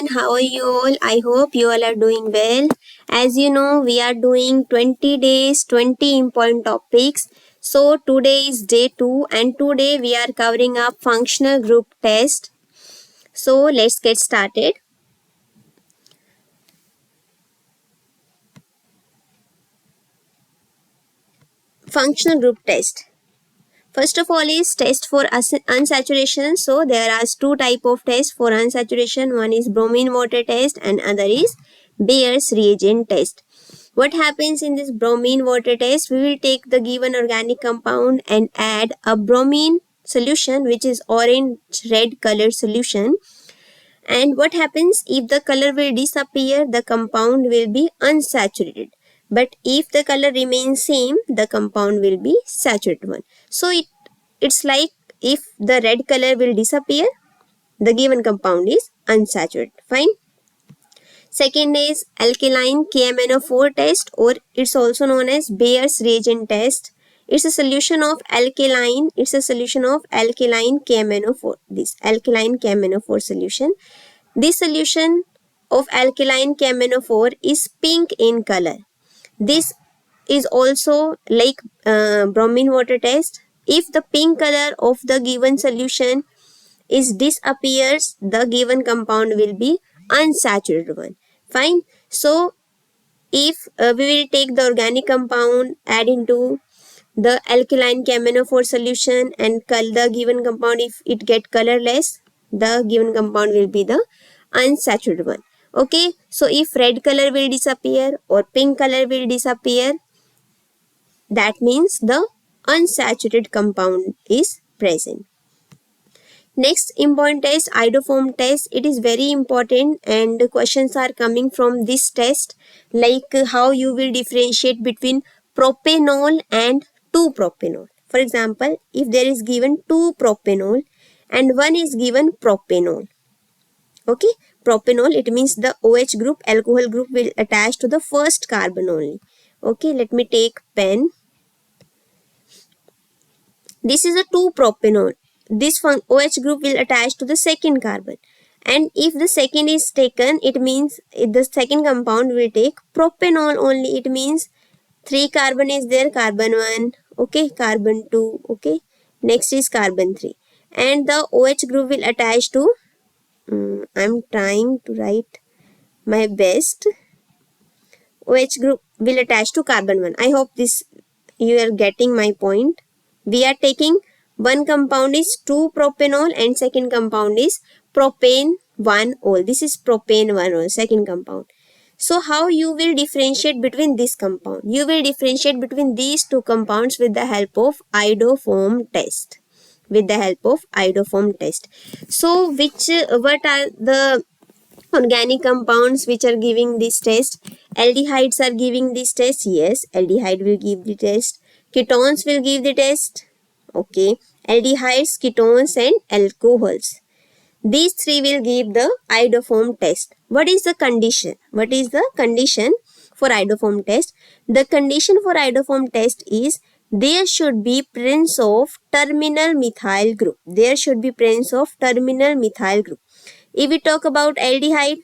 everyone, how are you all? I hope you all are doing well. As you know, we are doing 20 days, 20 important topics. So today is day 2 and today we are covering up functional group test. So let's get started. Functional group test. First of all is test for unsaturation. So there are two type of tests for unsaturation. One is bromine water test and other is Bayer's reagent test. What happens in this bromine water test? We will take the given organic compound and add a bromine solution which is orange red color solution. And what happens if the color will disappear, the compound will be unsaturated. But if the color remains same, the compound will be saturated one. So it's like if the red color will disappear, the given compound is unsaturated. Fine. Second is alkaline KMnO4 test, or it's also known as Bayer's reagent test. It's a solution of alkaline. It's a solution of alkaline KMnO4. This alkaline KMnO4 solution. This solution of alkaline KMnO4 is pink in color. This is also like bromine water test. If the pink color of the given solution is disappears, the given compound will be unsaturated one. Fine. So if we will take the organic compound, add into the alkaline KMnO4 solution and the given compound, if it get colorless, the given compound will be the unsaturated one. Okay, so if red color will disappear or pink color will disappear, that means the unsaturated compound is present. Next important test, iodoform test. It is very important and questions are coming from this test, like how you will differentiate between propanol and 2-propanol. For example, if there is given 2-propanol and one is given propanol. Okay, propanol, it means the OH group, alcohol group will attach to the first carbon only. Okay, let me take pen. This is a 2-propanol. This OH group will attach to the second carbon. And if the second is taken, it means the second compound will take propanol only. It means 3 carbon is there, carbon 1, okay, carbon 2, okay. Next is carbon 3. And the OH group will attach to, I'm trying to write my best. OH group will attach to carbon 1. I hope this you are getting my point. We are taking one compound is 2-propanol and second compound is propane 1-ol. This is propane 1-ol, second compound. So how you will differentiate between this compound? You will differentiate between these two compounds with the help of iodoform test. With the help of iodoform test. So what are the organic compounds which are giving this test? Aldehydes are giving this test. Yes, aldehyde will give the test. Ketones will give the test. Okay, aldehydes, ketones and alcohols. These three will give the iodoform test. What is the condition? What is the condition for iodoform test? The condition for iodoform test is there should be presence of terminal methyl group. There should be presence of terminal methyl group. If we talk about aldehyde,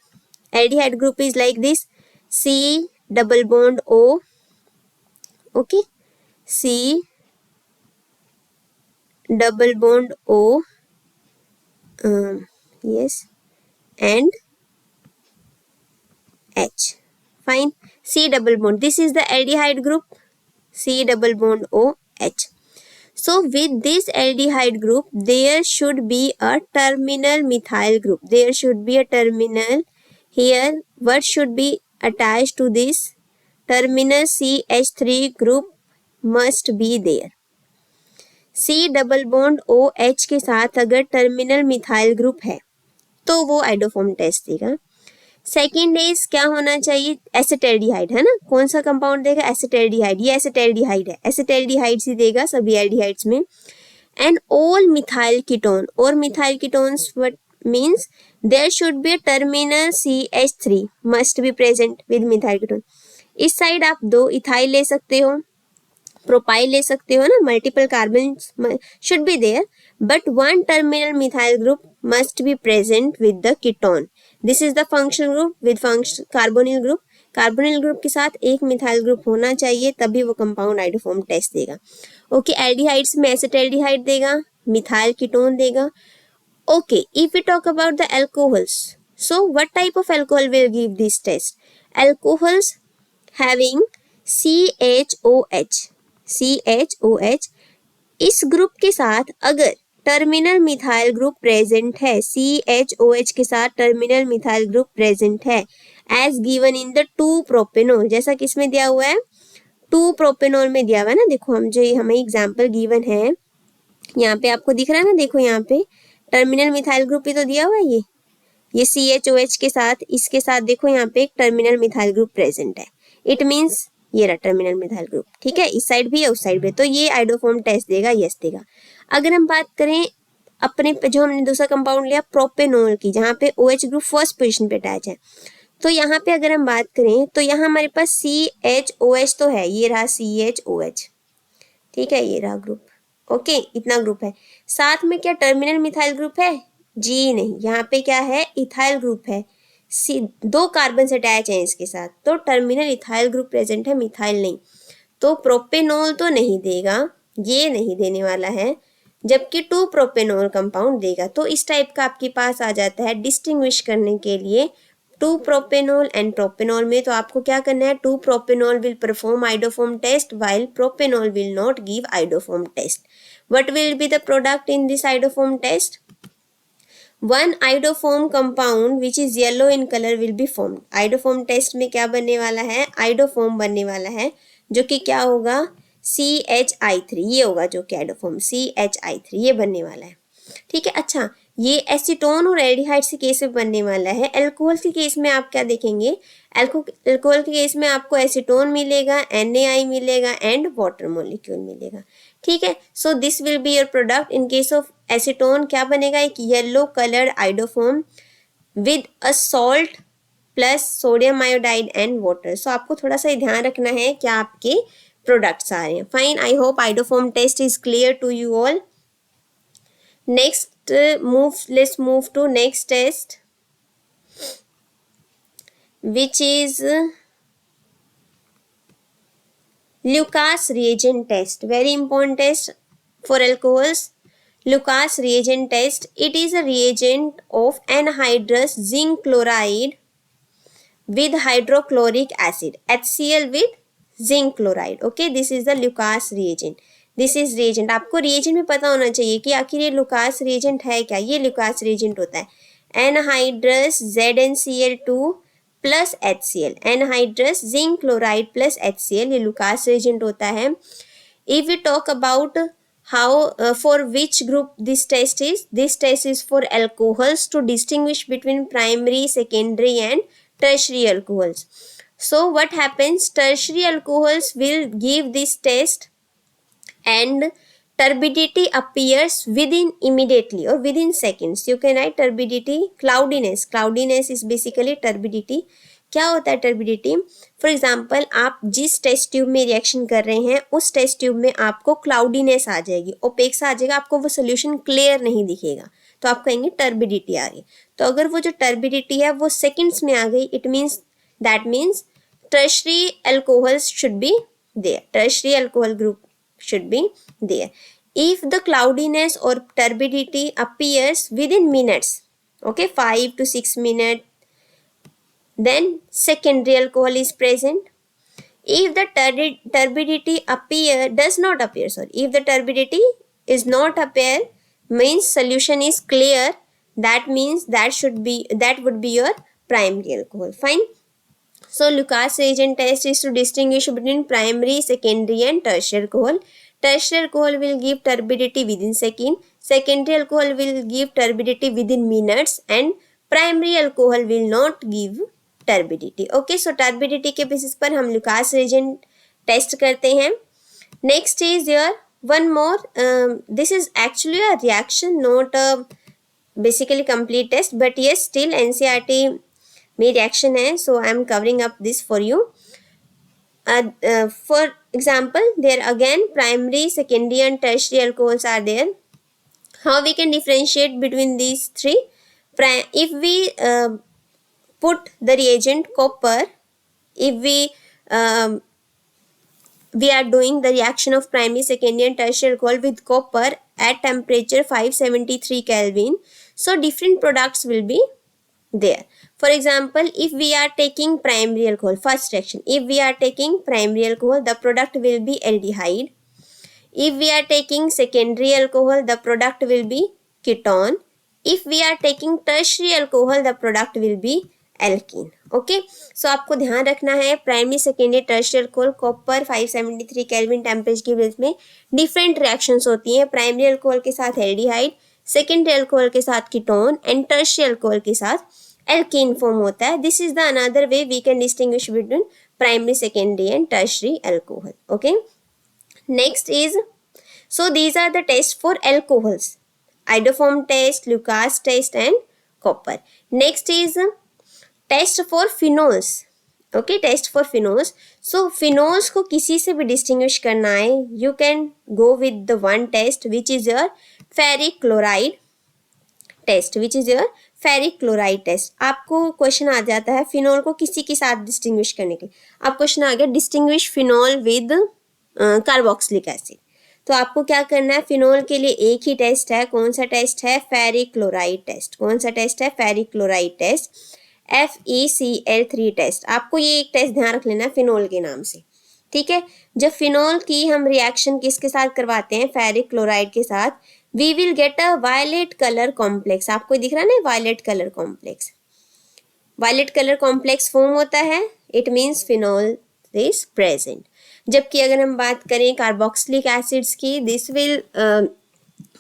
aldehyde group is like this: C double bond O. Okay, C double bond O, yes, and H. Fine. C double bond. This is the aldehyde group. C double bond O, H. So with this aldehyde group, there should be a terminal methyl group. There should be a terminal here. What should be attached to this? Terminal CH3 group must be there. C double bond OH के साथ अगर terminal methyl group है तो वो iodoform test देगा. Second is क्या होना चाहिए? एसिटाल्डिहाइड है ना. कौन सा कंपाउंड देगा? एसिटाल्डिहाइड. ये एसिटाल्डिहाइड है, एसिटाल्डिहाइड ही देगा सभी एल्डिहाइड्स में. एंड ऑल मिथाइल कीटोन, और methyl ketones what means there should be a terminal CH3 must be present with methyl ketone. इस साइड आप दो इथाइल ले सकते हो, प्रोपाइल ले सकते हो ना. Multiple carbon should be there, but one terminal methyl group must be present with the ketone. This is the functional group with carbonyl group. Carbonyl group के साथ एक मिथाइल ग्रुप होना चाहिए तभी वो कंपाउंड आइडोफॉर्म टेस्ट देगा. Okay, aldehydes में acetaldehyde देगा, मिथाइल कीटोन देगा. Okay, if we talk about the alcohols, so what type of alcohol will give this test? Alcohols having CHOH. इस ग्रुप के साथ अगर टर्मिनल मिथाइल ग्रुप प्रेजेंट है, CHOH के साथ टर्मिनल मिथाइल ग्रुप प्रेजेंट है, as given in the 2-प्रोपेनॉल, जैसा किसमें दिया हुआ है? 2-प्रोपेनॉल में दिया हुआ है ना. देखो हम जो हमें एग्जाम्पल गिवन है यहाँ पे आपको दिख रहा है ना, देखो यहाँ पे टर्मिनल मिथाइल ग्रुप भी तो दिया हुआ है. ये CHOH के साथ, इसके साथ देखो यहाँ पे एक टर्मिनल मिथाइल ग्रुप प्रेजेंट है. इट मीन्स ये रहा टर्मिनल मिथाइल ग्रुप. ठीक है, इस साइड भी है उस साइड भी, तो ये आइडोफॉर्म टेस्ट देगा, यस देगा. अगर हम बात करें अपने जो हमने दूसरा कंपाउंड लिया प्रोपेनॉल की, जहाँ पे OH ग्रुप फर्स्ट पोजीशन पे अटैच है, तो यहाँ पे अगर हम बात करें तो यहाँ हमारे पास CHOH तो है, ये रहा CHOH. ठीक है, ये रहा ग्रुप. ओके, इतना ग्रुप है. साथ में क्या टर्मिनल मिथाइल ग्रुप है? जी नहीं, यहाँ पे क्या है? इथाइल ग्रुप है. 2 कार्बन अटैच हैं इसके साथ, तो टर्मिनल इथाइल ग्रुप प्रेजेंट है, मिथाइल नहीं. तो प्रोपेनॉल तो नहीं देगा, ये नहीं देने वाला है, जबकि 2-प्रोपेनॉल कंपाउंड देगा. तो इस टाइप का आपके पास आ जाता है डिस्टिंग्विश करने के लिए 2-प्रोपेनॉल एंड प्रोपेनॉल में. तो आपको क्या करना है? 2-प्रोपेनॉल will perform iodoform test while propanol will not give iodoform test. What will be the product in this iodoform test? One iodoform compound which is yellow in color will be formed. Iodoform test में क्या बनने वाला है? Iodoform बनने वाला है, जो कि क्या होगा? CHI3. ये होगा जो कि आइडोफॉर्म CHI3 ये बनने वाला है. ठीक है. अच्छा, ये एसीटोन और एल्डिहाइड्स के केस में बनने वाला है. अल्कोहल के केस में आप क्या देखेंगे? अल्कोहल के केस में आपको एसीटोन मिलेगा, NaI मिलेगा एंड वाटर मॉलिक्यूल मिलेगा. ठीक है. So this will be your product. In case of acetone क्या बनेगा? एक yellow coloured iodoform with a salt plus sodium iodide and water. So आपको थोड़ा सा ध्यान रखना है क्या आपके प्रोडक्ट्स आ रहे हैं. Fine, I hope iodoform test is clear to you all. Next, let's move to next test, which is Lucas reagent test. Very important test for alcohols. Lucas reagent test. It is a reagent of anhydrous zinc chloride with hydrochloric acid, HCl with zinc chloride. Okay, this is the Lucas reagent. This is reagent. आपको reagent में पता होना चाहिए कि आखिर ये Lucas reagent है क्या. ये लुकास रिएजेंट होता है anhydrous ZnCl2 plus HCl, anhydrous zinc chloride plus HCl, ये लुकास रिएजेंट होता है. If you talk about how for which group this test is for alcohols to distinguish between primary, secondary and tertiary alcohols. So what happens? Tertiary alcohols will give this test and turbidity appears within immediately or within seconds. You can write turbidity. Cloudiness is basically turbidity. क्या होता है turbidity? For example, आप जिस test tube में reaction कर रहे हैं उस टेस्ट ट्यूब में आपको क्लाउडीनेस आ जाएगी, ओपेक सा आ जाएगा, आपको वो सोल्यूशन क्लियर नहीं दिखेगा, तो आप कहेंगे टर्बिडिटी आ रही. तो अगर वो जो टर्बिडिटी है वो सेकेंड्स में आ गई, it means that means tertiary alcohols should be there. Tertiary alcohol group should be there. If the cloudiness or turbidity appears within minutes, okay, 5 to 6 minutes, then secondary alcohol is present. If the turbidity if the turbidity is not appear, means solution is clear, that means that would be your primary alcohol. Fine. So Lucas reagent test is to distinguish between primary, secondary and tertiary alcohol. Tertiary alcohol will give turbidity within second, secondary alcohol will give turbidity within minutes and primary alcohol will not give turbidity. Okay, so turbidity के basis पर हम Lucas reagent test करते हैं. Next is your one more. This is actually a reaction, not a basically complete test, but yes, still NCERT में reaction है, so I am covering up this for you. For example, there again primary, secondary and tertiary alcohols are there. How we can differentiate between these three? If we put the reagent copper, if we are doing the reaction of primary, secondary and tertiary alcohol with copper at temperature 573 Kelvin, so different products will be there. For example, if we are taking primary alcohol, first reaction, if we are taking primary alcohol, the product will be aldehyde. If we are taking secondary alcohol, the product will be ketone. If we are taking tertiary alcohol, the product will be alkene. Okay, so आपको ध्यान रखना है primary, secondary, tertiary alcohol, copper 573 kelvin temperature के base में different reactions होती हैं. Primary alcohol के साथ एल्डिहाइड, सेकेंडरी अल्कोहल के साथ कीटोन एंड टर्शियरी अल्कोहल के साथ एल्कीन फॉर्म होता है. This is the another way we can distinguish between primary, secondary and tertiary alcohol. Okay, next is, so these are the tests for alcohols: iodoform test, Lucas test and copper. Next is test for phenols. Okay, test for phenols. So phenols को किसी से भी distinguish करना है, you can go with the one test which is your ferric chloride test, which is your ferric chloride test. आपको question आ जाता है फिनोल को किसी के साथ डिस्टिंग्विश करने के लिए. अब क्वेश्चन आ गया distinguish phenol with carboxylic acid. तो आपको क्या करना है, फिनोल के लिए एक ही टेस्ट है. कौन सा टेस्ट है? Ferric chloride test. कौन सा टेस्ट है? Ferric chloride test, FeCl3 test. आपको ये एक टेस्ट ध्यान रख लेना है फिनोल के नाम से. ठीक है, जब फिनोल की हम रिएक्शन किसके साथ करवाते हैं? फेरिक क्लोराइड के साथ. We will get a violet colour complex. आपको दिख रहा है ना violet colour complex. Violet colour complex form होता है, it means phenol is present. जबकि अगर हम बात करें कार्बोक्सिलिक एसिड्स की, this will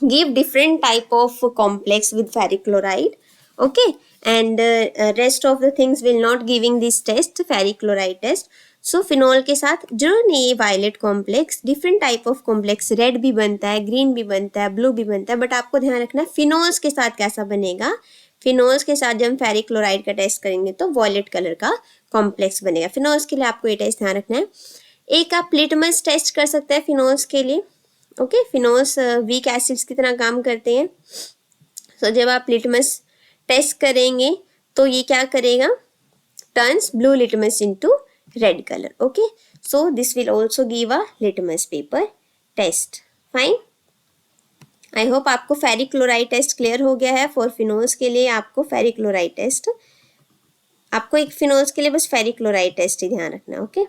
give different type of complex with ferric chloride. Okay, and rest of the things will not giving this test, ferric chloride test. So phenol के साथ जरूर नहीं violet complex, different type of complex, red भी बनता है, green भी बनता है, ब्लू भी बनता है. बट आपको ध्यान रखना है फिनोल्स के साथ कैसा बनेगा. फिनोल्स के साथ जब हम फेरिक क्लोराइड का टेस्ट करेंगे तो वॉयलेट कलर का कॉम्प्लेक्स बनेगा. फिनोल्स के लिए आपको ये टेस्ट ध्यान रखना है. एक आप लिटमस टेस्ट कर सकते हैं फिनोल्स के लिए. ओके, फिनोल्स वीक एसिड्स की तरह काम करते हैं. सो जब आप लिटमस टेस्ट करेंगे तो ये क्या करेगा? Turns blue litmus into red colour. Okay, so this will also give a litmus paper test. Fine, I hope आपको फेरिक क्लोराइड टेस्ट क्लियर हो गया है. फॉर फिनोल्स के लिए आपको फेरिक क्लोराइड टेस्ट, आपको एक फिनोल्स के लिए बस फेरिक क्लोराइड टेस्ट ही ध्यान रखना. Okay,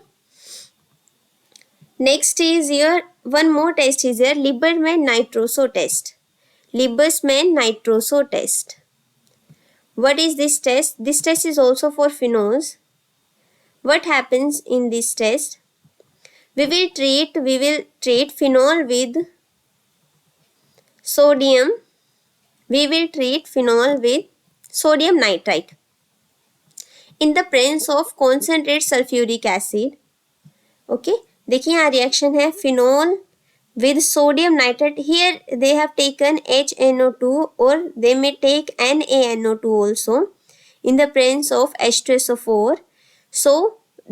next is your one more test is your Liebermann nitroso test. Liebermann nitroso test. What is this test? This test is also for phenols. What happens in this test? We will treat phenol with sodium. We will treat phenol with sodium nitrite in the presence of concentrated sulfuric acid. Okay, देखिए यहाँ reaction है phenol with sodium nitrate. Here they have taken HNO2 or they may take NaNO2 also in the presence of H2SO4. So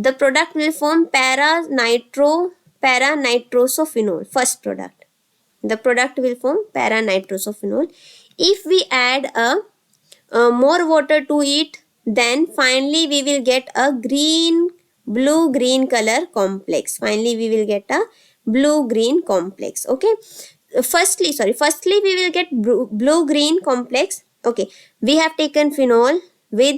the product will form para-nitrosophenol. First product, the product will form para-nitrosophenol. If we add a more water to it, then finally we will get a blue-green color complex. Finally we will get a blue-green complex. Okay, firstly we will get blue-green complex. Okay, we have taken phenol with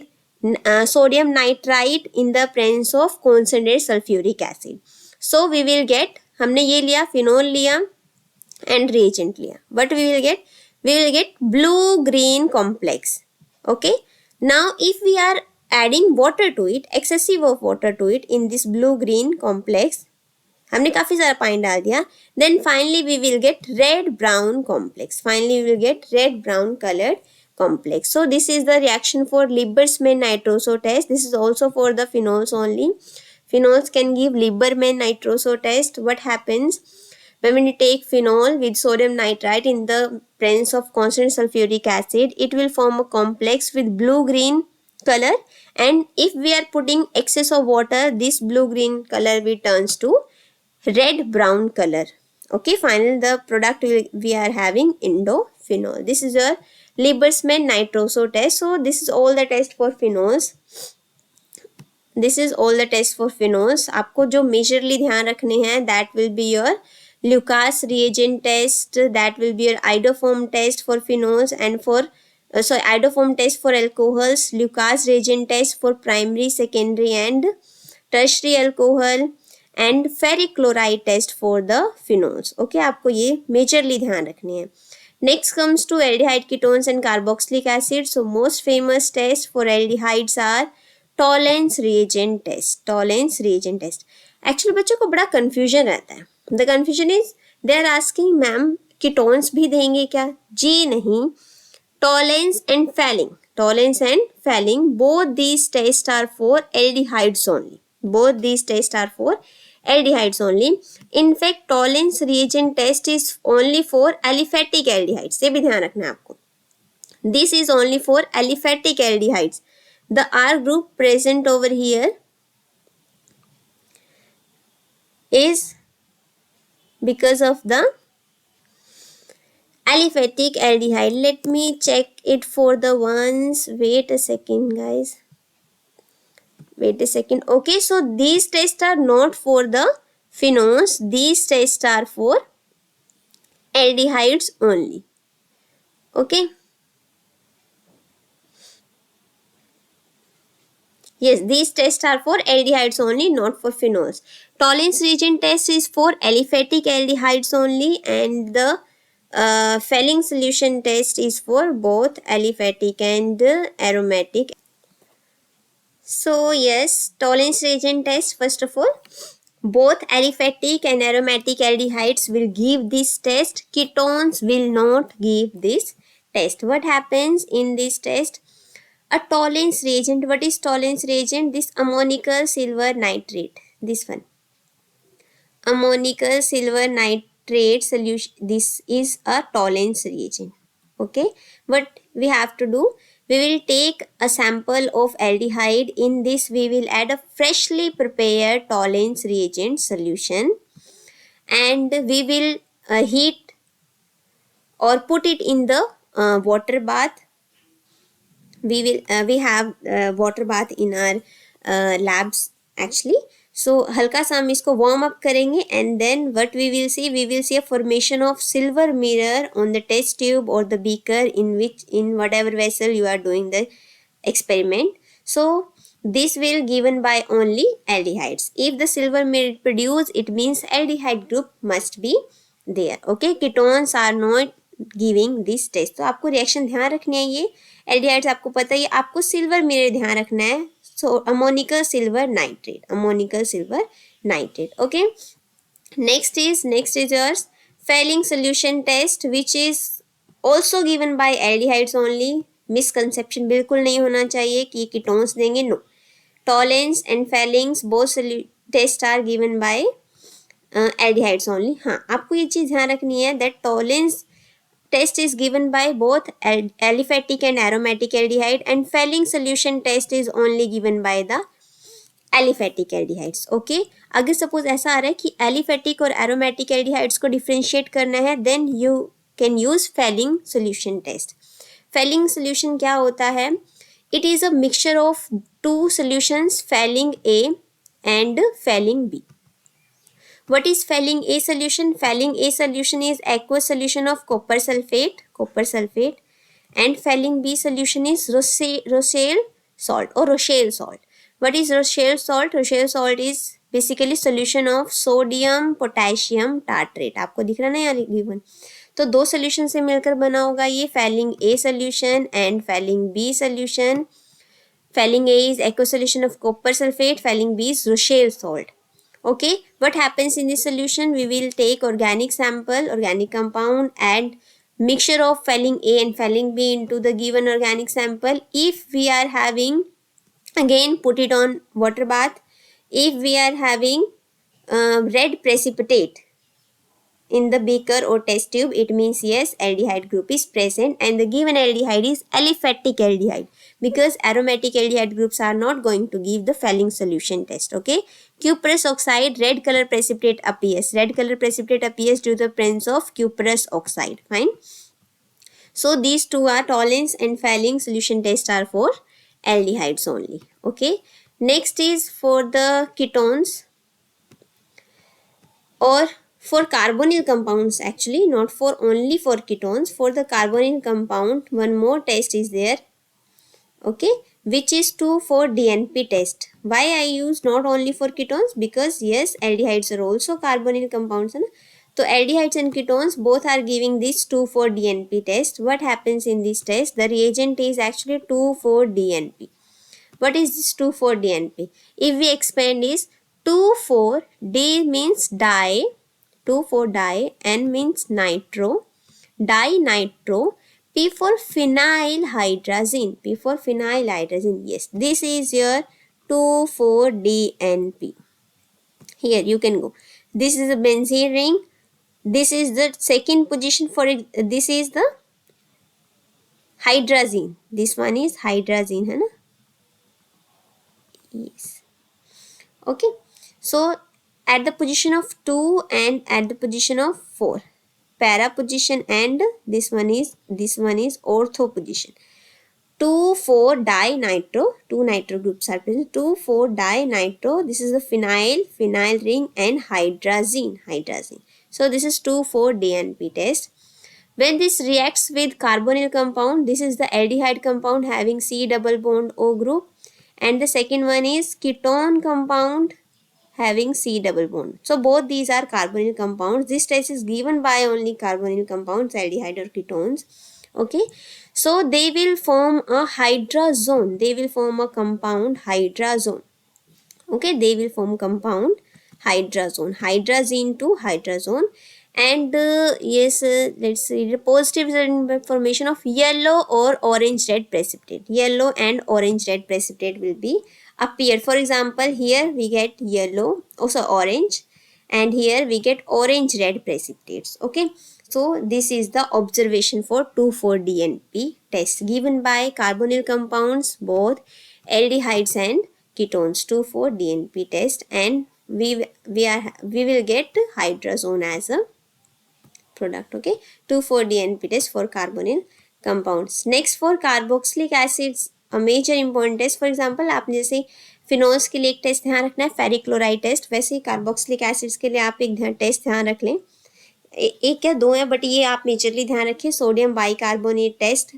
sodium nitrite in the presence of concentrated sulfuric acid. So we will get, हमने ये लिया phenol लिया and reagent लिया, but we will get blue-green complex. Okay, now if we are adding water to it, excessive of water to it in this blue-green complex, हमने काफी सारा पानी डाल दिया, then finally we will get red brown complex. Finally we will get red brown colored complex. So this is the reaction for Lieberman nitroso test. This is also for the phenols only. Phenols can give Lieberman nitroso test. What happens when we take phenol with sodium nitrite in the presence of constant sulfuric acid? It will form a complex with blue-green color, and if we are putting excess of water, this blue-green color will turns to red brown color. Okay, finally the product we are having indophenol. This is your Lieberman nitroso test. So this is all the test for phenols. This is all the test for phenols. आपको जो majorly ध्यान रखने हैं that will be your Lucas reagent test, that will be your iodoform test for phenols and for iodoform test for alcohols, Lucas reagent test for primary, secondary and tertiary alcohol and ferric chloride test for the phenols. Okay, आपको ये majorly ध्यान रखने हैं. Next comes to aldehyde ketones and carboxylic acid. So most famous test for aldehydes are Tollens reagent test. Tollens reagent test actually बच्चों को बड़ा confusion रहता है. The confusion is they are asking ma'am ketones भी देंगे क्या? जी नहीं. Tollens and Fehling, Tollens and Fehling, both these test are for aldehydes only. Both these test are for aldehydes only. In fact, Tollens reagent test is only for aliphatic aldehydes. ये भी ध्यान रखना है आपको. This is only for aliphatic aldehydes. The R group present over here is because of the aliphatic aldehyde. Let me check it for the ones. Wait a second, guys. Wait a second. Okay, so these tests are not for the phenols. These tests are for aldehydes only. Okay. Yes, these tests are for aldehydes only, not for phenols. Tollens reagent test is for aliphatic aldehydes only, and the Fehling solution test is for both aliphatic and aromatic. So yes, Tollens reagent test, first of all, both aliphatic and aromatic aldehydes will give this test. Ketones will not give this test. What happens in this test? A Tollens reagent. What is Tollens reagent? This ammonical silver nitrate. This one. Ammonical silver nitrate solution. This is a Tollens reagent. Okay. What we have to do? We will take a sample of aldehyde. In this, we will add a freshly prepared Tollens reagent solution, and we will heat or put it in the water bath. We have water bath in our labs actually. So हल्का सा हम इसको warm up करेंगे, and then what we will see a formation of silver mirror on the test tube or the beaker in whatever vessel you are doing the experiment. So this will given by only aldehydes. If the silver mirror produced, it means aldehyde group must be there. Okay, ketones are not giving this test. तो आपको reaction ध्यान रखनी है. ये aldehydes आपको पता है, आपको सिल्वर मिरर ध्यान रखना है. So ammoniacal silver nitrate, ammoniacal silver nitrate. Okay, next is yours Fehling solution test, which is also given by aldehydes only. Misconception बिल्कुल नहीं होना चाहिए कि कीटोन्स देंगे. No, Tollens and Fehling's both test are given by aldehydes only. हाँ, आपको ये चीज़ ध्यान रखनी है that Tollens test is given by both aliphatic and aromatic aldehyde, and Fehling solution test is only given by the aliphatic aldehydes. Okay, अगर suppose ऐसा आ रहा है कि aliphatic और aromatic aldehydes को differentiate करना है, then you can use Fehling solution test. Fehling solution क्या होता है? It is a mixture of two solutions, Fehling A and Fehling B. What is Fehling A solution? Fehling A solution is aqueous solution of copper sulfate, and Fehling B solution is Rochelle salt or Rochelle salt. What is Rochelle salt? Rochelle salt is basically solution of sodium potassium tartrate. आपको दिख रहा ना यार given. तो दो solution से मिलकर बना होगा ये Fehling A solution and Fehling B solution. Fehling A is aqueous solution of copper sulfate, Fehling B is Rochelle salt. Okay, what happens in this solution? We will take organic sample, organic compound, add mixture of Fehling A and Fehling B into the given organic sample. If we are having, again put it on water bath. If we are having red precipitate in the beaker or test tube, it means yes, aldehyde group is present, and the given aldehyde is aliphatic aldehyde, because aromatic aldehyde groups are not going to give the Fehling solution test. Okay, cuprous oxide, red color precipitate appears. Red color precipitate appears due to the presence of cuprous oxide. Fine. So these two are Tollens and Fehling solution test are for aldehydes only. Okay. Next is for the ketones or for carbonyl compounds, actually not for only for ketones. For the carbonyl compound, one more test is there, okay, which is 2,4-DNP test. Why I use not only for ketones? Because yes, aldehydes are also carbonyl compounds, है ना? So aldehydes and ketones both are giving this 2,4-DNP test. What happens in this test? The reagent is actually 2,4-DNP. What is this 2,4-DNP? If we expand is 2,4-D means di, 2,4-di, N means nitro, dinitro, P for phenylhydrazine, P for phenylhydrazine. Yes, this is your 2,4-DNP. Here you can go. This is a benzene ring. This is the second position for it. This is the hydrazine. This one is hydrazine, है ना? Yes. Okay. So at the position of 2 and at the position of 4, para position, and this one is ortho position. 2,4-dinitro, two nitro groups are present. 2,4-dinitro, this is the phenyl ring, and hydrazine. So this is 2,4-DNP test. When this reacts with carbonyl compound, this is the aldehyde compound having C double bond O group, and the second one is ketone compound having C double bond. So both these are carbonyl compounds. This test is given by only carbonyl compounds, aldehyde or ketones. Okay, so they will form a hydrazone. They will form a compound hydrazone. Okay, they will form compound hydrazone, hydrazine to hydrazone. And yes, let's see the positive formation of yellow or orange red precipitate. Yellow and orange red precipitate will be appear. For example, here we get yellow, also orange, and here we get orange red precipitates. Okay, so this is the observation for 2,4-DNP test given by carbonyl compounds, both aldehydes and ketones. 2,4-DNP test, and we will get hydrazone as a product. Okay, 2,4-DNP test for carbonyl compounds. Next for carboxylic acids, a major important test. For example, आपने जैसे phenols के लिए एक test ध्यान रखना है, फेरिक्लोराइड test, वैसे ही carboxylic acids के लिए आप एक टेस्ट ध्यान रख लें. एक क्या दो है, बट ये आप मेजरली ध्यान रखिए. Sodium bicarbonate test.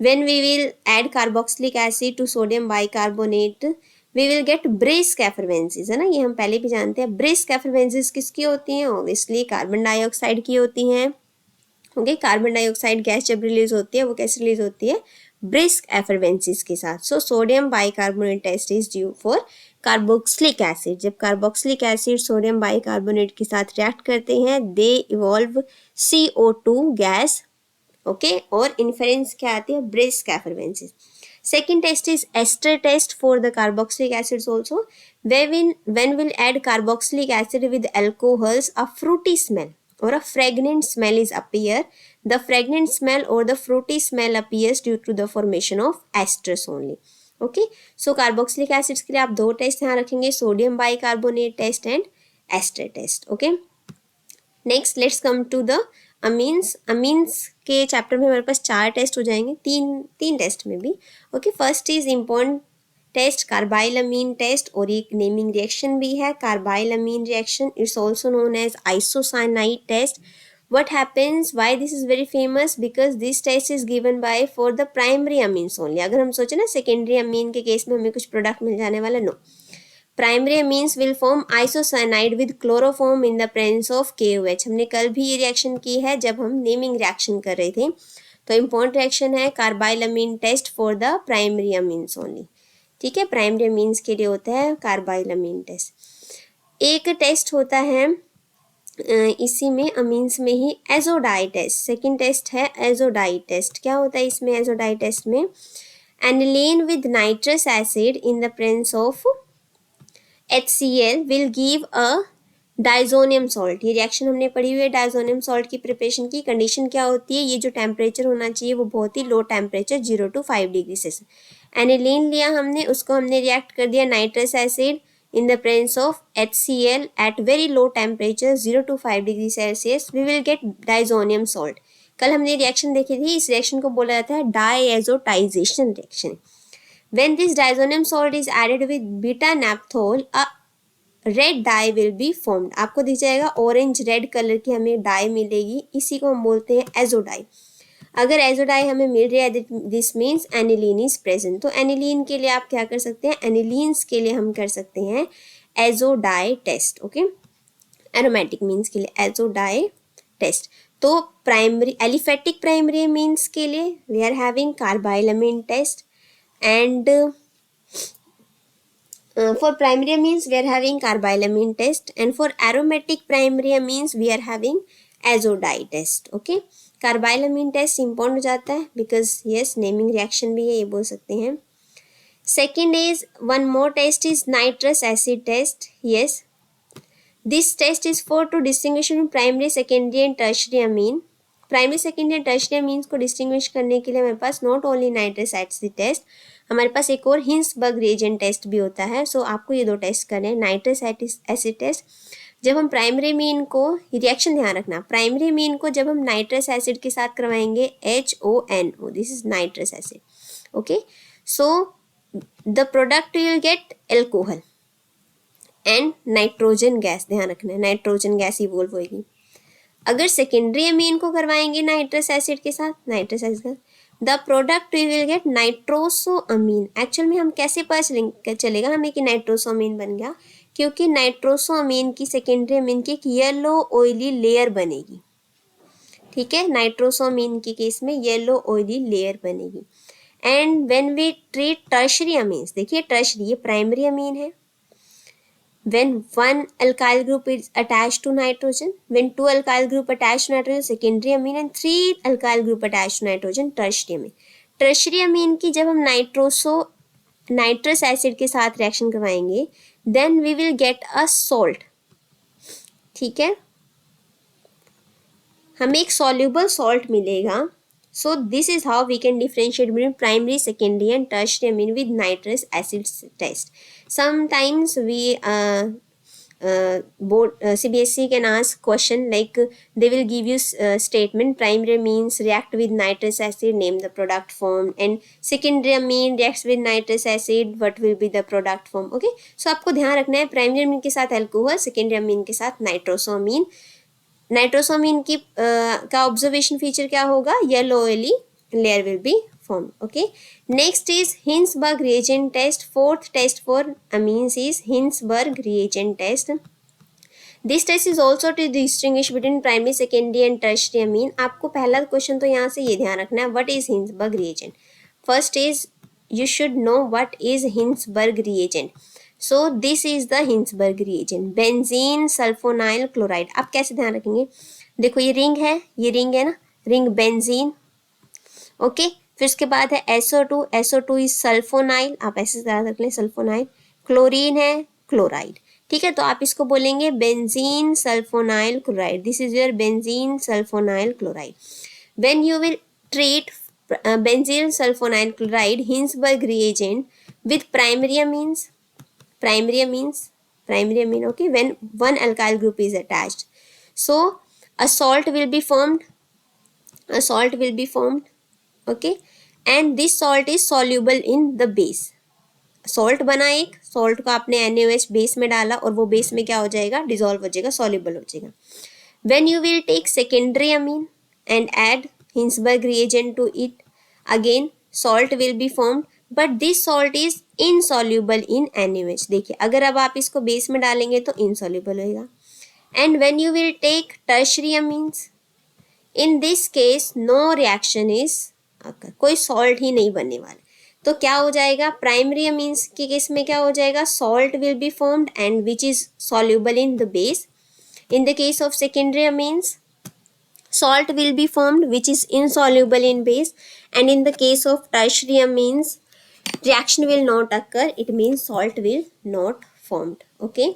When we will add carboxylic acid to sodium bicarbonate, we will get brisk effervescence, है ना, ये हम पहले भी जानते हैं. brisk effervescence किसकी होती हैं? Obviously कार्बन डाइऑक्साइड की होती हैं. ओके, कार्बन डाइऑक्साइड गैस जब रिलीज होती है वो कैसे रिलीज होती है? ब्रिस्क एफरवेंसेस के साथ. So sodium bicarbonate test is due for carboxylic acid. जब कार्बोक्सिलिक एसिड सोडियम बाइकार्बोनेट के साथ रिएक्ट करते हैं, they evolve CO2 gas. Okay, और इन्फरेंस क्या आती है? Brisk effervescences. Second test is ester test for the carboxylic acids also. When we'll add carboxylic acid with alcohols, a fruity smell or a fragrant smell is appear. The fragrant smell or the fruity smell appears due to the formation of esters only. Okay, so carboxylic acids के लिए आप दो test यहाँ रखेंगे, sodium bicarbonate test and ester test. Okay, next let's come to the amines. Amines के chapter में हमारे पास 4 test हो जाएंगे, तीन टेस्ट में भी. Okay, first is important test carbylamine test, और एक नेमिंग रिएक्शन भी है carbylamine reaction. It's also known as isocyanide test. what happens, why this is very famous? because this test is given by for the primary amines only. अगर हम सोचे ना secondary amine के case में हमें कुछ प्रोडक्ट मिल जाने वाला, no. Primary amines will form isocyanide with chloroform in the presence of KOH. हमने कल भी ये रिएक्शन की है जब हम नेमिंग रिएक्शन कर रहे थे. तो इम्पोर्टेंट रिएक्शन है carbylamine test for the primary amines only. ठीक है, प्राइमरी अमीन्स के लिए होता है कार्बाइल अमीन टेस्ट. एक टेस्ट होता है इसी में अमीन्स में ही एजोडाई टेस्ट. सेकेंड टेस्ट है एजोडाई टेस्ट. क्या होता है इसमें? एजोडाई टेस्ट में aniline with nitrous acid in the presence of HCl will give a diazonium salt. ये रिएक्शन हमने पढ़ी हुई है डाइजोनियम सॉल्ट की प्रिपरेशन की. कंडीशन क्या होती है? ये जो टेम्परेचर होना चाहिए वो बहुत ही low temperature 0 to 5 degree Celsius. Aniline लिया हमने, उसको हमने रिएक्ट कर दिया nitrous acid in the presence of HCl at very low temperature 0 to 5 degree Celsius. We will get diazonium salt. कल हमने रिएक्शन देखी थी, इस रिएक्शन को बोला जाता है diazotization reaction. When this diazonium salt is added with beta naphthol a red dye will be formed. आपको दिख जाएगा ऑरेंज रेड कलर की हमें डाई मिलेगी, इसी को हम बोलते हैं एजोडाई। अगर एजोडाई हमें मिल रही है this means aniline is present. तो एनिलीन के लिए आप क्या कर सकते हैं, एनिलीन्स के लिए हम कर सकते हैं azo dye test. Okay, aromatic amines के लिए एजोडाई टेस्ट। तो प्राइमरी एलिफेटिक प्राइमरी मीन्स के लिए we are having carbylamine test, and for primary amines we are having carbylamine test, and for aromatic primary amines we are having azodie test. Okay, carbylamine test important हो जाता है because yes naming reaction भी है, ये बोल सकते हैं. Second is one more test is nitrous acid test. Yes, this test is for to distinguish between primary, secondary and tertiary amine. Primary secondary and tertiary amines को distinguish करने के लिए हमारे पास not only nitrous acid test, हमारे पास एक और हिंसबर्ग रिएजेंट टेस्ट भी होता है. सो आपको ये दो टेस्ट करने हैं. नाइट्रस एसिड टेस्ट जब हम प्राइमरी मीन को, रिएक्शन ध्यान रखना, प्राइमरी मीन को जब हम नाइट्रस एसिड के साथ करवाएंगे HONO, this is nitrous acid. Okay, so the product you will get alcohol and nitrogen gas. ध्यान रखना है नाइट्रोजन गैस इवोल्व होगी. अगर सेकेंडरी अमीन को करवाएंगे नाइट्रस एसिड के साथ, nitrous acid, the product we will get nitroso amine. Actual में हम कैसे पता चलेगा हमें कि नाइट्रोसो अमीन बन गया, क्योंकि नाइट्रोसो अमीन की सेकेंडरी अमीन की एक येलो ऑयली लेयर बनेगी. ठीक है, नाइट्रोसो अमीन के केस में येलो ऑयली लेयर बनेगी. And when we treat tertiary amines, देखिए टर्शरी ये प्राइमरी अमीन है. When one alkyl group is attached to nitrogen, when two alkyl group attached to nitrogen, secondary amine, and three alkyl group attached to nitrogen, tertiary amine. Tertiary amine की जब हम nitrous acid के साथ reaction करवाएंगे, then we will get a salt. ठीक है, हमें एक soluble salt मिलेगा. So this is how we can differentiate between primary, secondary and tertiary amine with nitrous acid test. Sometimes we CBSE can ask question like they will give you statement primary amines react with nitrous acid, name the product formed, and secondary amine reacts with nitrous acid, what will be the product form. Okay, so आपको ध्यान रखना है primary amine के साथ alcohol, secondary amine के साथ नाइट्रोसोमीन. नाइट्रोसोमीन की का ऑब्जर्वेशन फीचर क्या होगा, yellow oily layer will be formed. Okay, next is Hinsberg reagent test. Fourth test for amines is Hinsberg reagent test. This test is also to distinguish between primary, secondary and tertiary amine. आपको पहला question तो यहाँ से ये ध्यान रखना है, what is Hinsberg reagent. First is you should know what is Hinsberg reagent. So this is the Hinsberg reagent. Benzene sulfonyl chloride. आप कैसे ध्यान रखेंगे, देखो ये रिंग है ना, रिंग बेंजीन. ओके, फिर उसके बाद है SO2 इज सल्फोनाइल, आप ऐसे याद रख लें सल्फोनाइल. क्लोरीन है क्लोराइड. ठीक है, तो आप इसको बोलेंगे benzene sulfonyl chloride. This is your benzene sulfonyl chloride. When you will treat benzene sulfonyl chloride Hinsberg reagent with primary amines, okay, when one alkyl group is attached, so a salt will be formed, okay, and this salt is soluble in the base. Salt बना, एक salt को आपने NaOH base में डाला और वो base में क्या हो जाएगा, डिजोल्व हो जाएगा, सॉल्युबल हो जाएगा. When you will take secondary amine and add Hinsberg reagent to it, again salt will be formed, but this salt is insoluble in NaOH. देखिए अगर अब आप इसको बेस में डालेंगे तो इनसॉल्युबल होएगा. And when you will take tertiary amines, in this case no reaction is occur, कोई सॉल्ट ही नहीं बनने वाला. तो क्या हो जाएगा, प्राइमरी अमीन्स के केस में क्या हो जाएगा, salt will be formed and which is soluble in the base. In the case of secondary amines salt will be formed which is insoluble in base, and in the case of tertiary amines reaction will not occur, it means salt will not formed. Okay,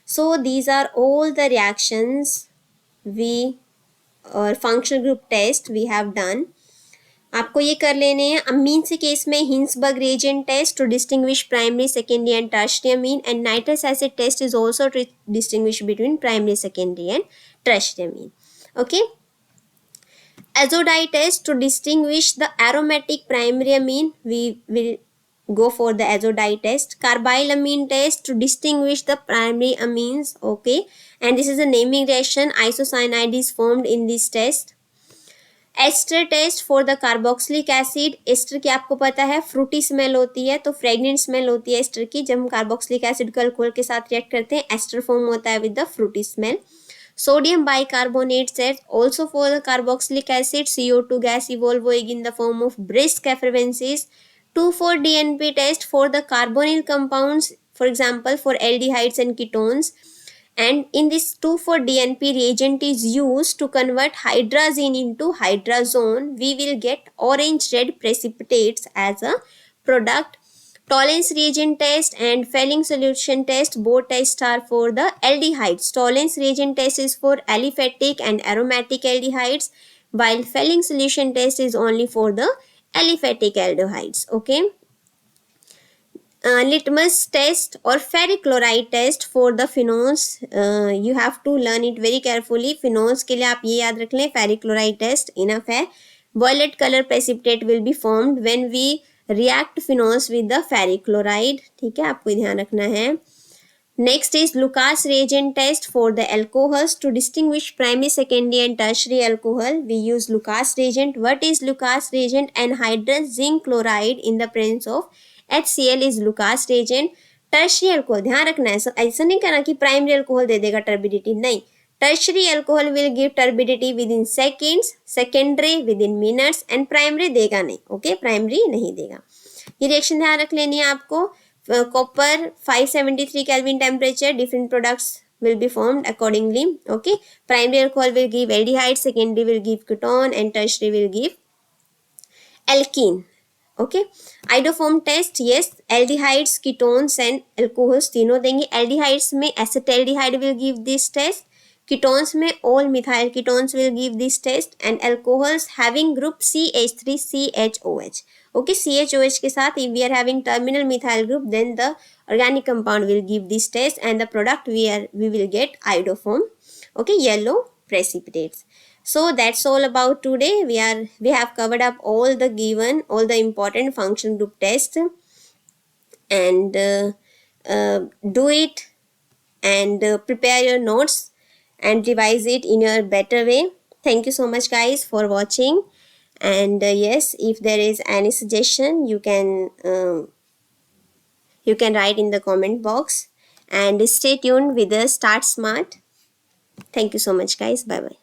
so these are all the reactions we or functional group test we have done. आपको ये कर लेने हैं. Amines के case में Hinsberg reagent test to distinguish primary, secondary and tertiary amine, and nitrous acid test is also to distinguish between primary, secondary and tertiary amine. Okay, Azodite test to distinguish the aromatic primary amine. We will go for the azodite test. Carbylamine test to distinguish the primary amines. Okay, and this is a naming reaction. Isocyanide is formed in this test. Ester test for the carboxylic acid. Ester की आपको पता है Frooti smell होती है, तो fragrant smell होती है ester की. जब हम कार्बोक्सिलिक एसिड को अल्कोहल के साथ रिएक्ट करते हैं, एस्टर फॉर्म होता है with the fruity smell. Sodium bicarbonate test also for the carboxylic acid. CO2 gas evolve होएगी in the form of brisk effervescences. 2,4-DNP test for the carbonyl compounds, for example for aldehydes and ketones. And in this 2,4-DNP reagent is used to convert hydrazine into hydrazone. We will get orange red precipitates as a product. Tollens reagent test and Fehling solution test, both tests are for the aldehydes. Tollens reagent test is for aliphatic and aromatic aldehydes, while Fehling solution test is only for the aliphatic aldehydes. Okay. Litmus test or ferric chloride test for the phenols. You have to learn it very carefully. Phenols के लिए आप ये याद रख लें, ferric chloride test enough है. Violet color precipitate will be formed when we react phenols with the ferric chloride. ठीक है, आपको ध्यान रखना है. Next is Lucas reagent test for the alcohols to distinguish primary, secondary and tertiary alcohol. We use Lucas reagent. What is Lucas reagent? Anhydrous zinc chloride in the presence of HCl is Lucas reagent. Tertiary alcohol ध्यान रखना है, ऐसा नहीं करना कि primary alcohol दे देगा turbidity, नहीं. Tertiary alcohol will give turbidity with in seconds, secondary with in minutes and primary देगा नहीं. ओके, प्राइमरी नहीं देगा. ये रिएक्शन ध्यान रख लेनी है आपको. Copper 573 Kelvin temperature, different products will be formed accordingly. Okay, primary alcohol will give aldehyde, secondary will give ketone and tertiary will give alkene. Okay, iodoform test, yes, aldehydes, ketones and alcohols तीनों देंगे. Aldehydes में acetaldehyde will give this test, ketones में all methyl ketones will give this test and alcohols having group CH3CHOH. Okay, CHOH के साथ if we are having terminal methyl group then the organic compound will give this test and the product we will get iodoform. Okay, yellow precipitates. So that's all about today. We have covered up all the important function group tests, and do it and prepare your notes and revise it in a better way. Thank you so much guys for watching, and yes, if there is any suggestion you can write in the comment box, and stay tuned with the Start Smart. Thank you so much guys. Bye bye.